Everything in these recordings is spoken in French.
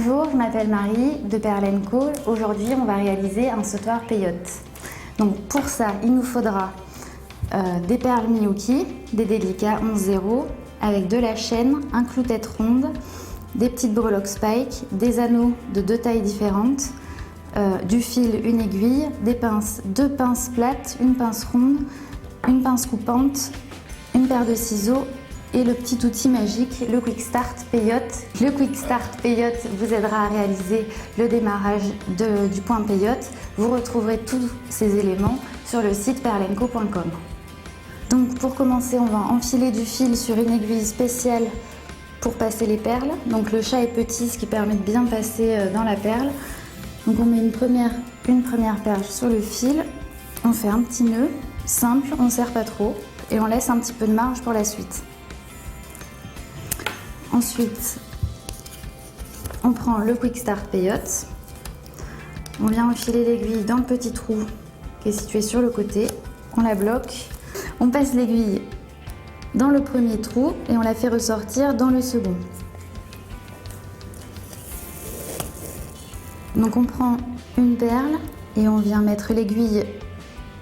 Bonjour, je m'appelle Marie de Perle & Co. Aujourd'hui, on va réaliser un sautoir peyote. Donc pour ça, il nous faudra des perles Miyuki, des délicats 11-0, avec de la chaîne, un clou tête ronde, des petites breloques spike, des anneaux de 2 tailles différentes, du fil, une aiguille, des pinces, 2 pinces plates, une pince ronde, une pince coupante, une paire de ciseaux et le petit outil magique, le Quick Start Peyote. Le Quick Start Peyote vous aidera à réaliser le démarrage du point peyote. Vous retrouverez tous ces éléments sur le site perlenco.com. Donc pour commencer, on va enfiler du fil sur une aiguille spéciale pour passer les perles. Donc le chat est petit, ce qui permet de bien passer dans la perle. Donc on met une première perle sur le fil, on fait un petit nœud simple, on ne serre pas trop et on laisse un petit peu de marge pour la suite. Ensuite, on prend le Quick Start Peyote, on vient enfiler l'aiguille dans le petit trou qui est situé sur le côté, on la bloque, on passe l'aiguille dans le premier trou et on la fait ressortir dans le second. Donc on prend une perle et on vient mettre l'aiguille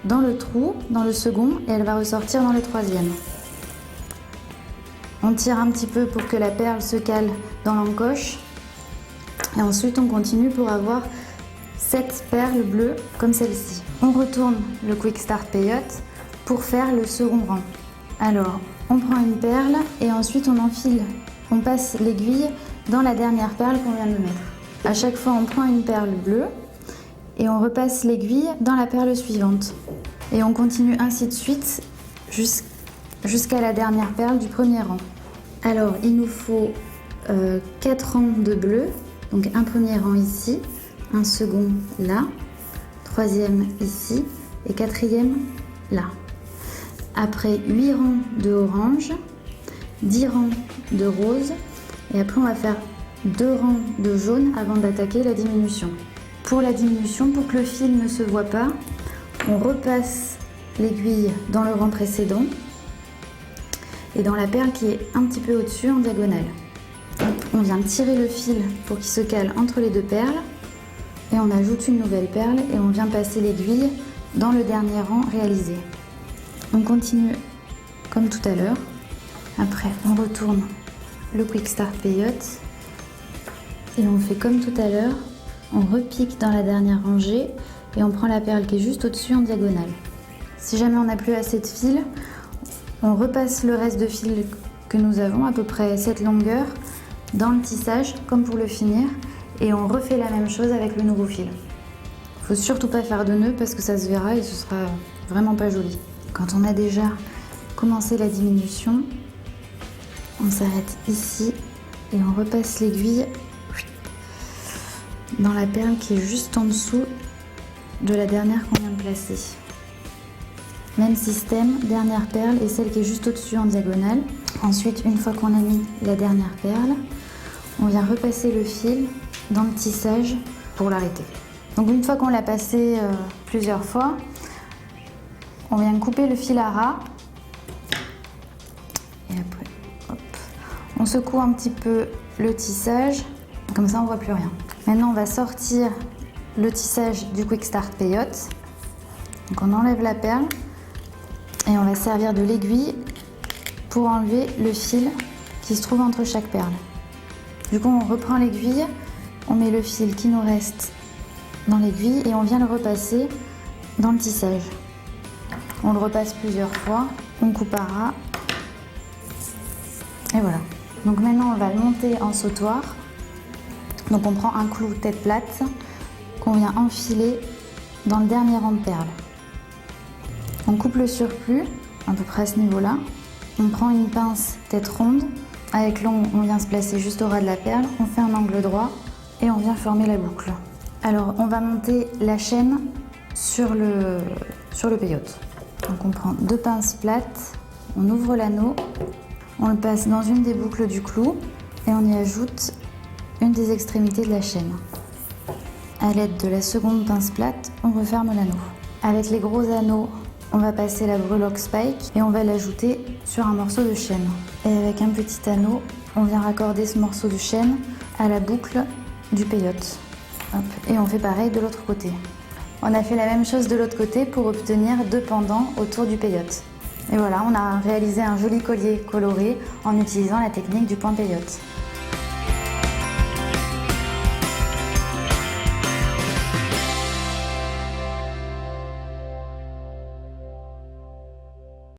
dans le trou, dans le second, et elle va ressortir dans le troisième. On tire un petit peu pour que la perle se cale dans l'encoche. Et ensuite, on continue pour avoir 7 perles bleues comme celle-ci. On retourne le Quick Start Peyote pour faire le second rang. Alors, on prend une perle et ensuite on enfile. On passe l'aiguille dans la dernière perle qu'on vient de mettre. À chaque fois, on prend une perle bleue et on repasse l'aiguille dans la perle suivante. Et on continue ainsi de suite jusqu'à la dernière perle du premier rang. Alors, il nous faut 4 rangs de bleu, donc un premier rang ici, un second là, troisième ici et quatrième là. Après 8 rangs de orange, 10 rangs de rose et après on va faire 2 rangs de jaune avant d'attaquer la diminution. Pour la diminution, pour que le fil ne se voit pas, on repasse l'aiguille dans le rang précédent et dans la perle qui est un petit peu au-dessus en diagonale. On vient tirer le fil pour qu'il se cale entre les 2 perles et on ajoute une nouvelle perle et on vient passer l'aiguille dans le dernier rang réalisé. On continue comme tout à l'heure. Après, on retourne le Quick Start Peyote et on fait comme tout à l'heure. On repique dans la dernière rangée et on prend la perle qui est juste au-dessus en diagonale. Si jamais on n'a plus assez de fil, on repasse le reste de fil que nous avons, à peu près cette longueur, dans le tissage, comme pour le finir, et on refait la même chose avec le nouveau fil. Il ne faut surtout pas faire de nœud parce que ça se verra et ce sera vraiment pas joli. Quand on a déjà commencé la diminution, on s'arrête ici et on repasse l'aiguille dans la perle qui est juste en dessous de la dernière qu'on vient de placer. Même système, dernière perle et celle qui est juste au-dessus en diagonale. Ensuite, une fois qu'on a mis la dernière perle, on vient repasser le fil dans le tissage pour l'arrêter. Donc une fois qu'on l'a passé plusieurs fois, on vient couper le fil à ras. Et après, hop, on secoue un petit peu le tissage, comme ça on ne voit plus rien. Maintenant, on va sortir le tissage du Quick Start Peyote. Donc on enlève la perle et on va servir de l'aiguille pour enlever le fil qui se trouve entre chaque perle. Du coup, on reprend l'aiguille, on met le fil qui nous reste dans l'aiguille et on vient le repasser dans le tissage. On le repasse plusieurs fois, on coupe à ras et voilà. Donc maintenant, on va le monter en sautoir. Donc on prend un clou tête plate qu'on vient enfiler dans le dernier rang de perles. On coupe le surplus, à peu près à ce niveau-là. On prend une pince tête ronde. Avec l'ongle, on vient se placer juste au ras de la perle. On fait un angle droit et on vient former la boucle. Alors, on va monter la chaîne sur le peyote. Donc on prend 2 pinces plates, on ouvre l'anneau, on le passe dans une des boucles du clou et on y ajoute une des extrémités de la chaîne. À l'aide de la seconde pince plate, on referme l'anneau. Avec les gros anneaux, on va passer la breloque spike et on va l'ajouter sur un morceau de chaîne. Et avec un petit anneau, on vient raccorder ce morceau de chaîne à la boucle du peyote. Hop. Et on fait pareil de l'autre côté. On a fait la même chose de l'autre côté pour obtenir 2 pendants autour du peyote. Et voilà, on a réalisé un joli collier coloré en utilisant la technique du point peyote.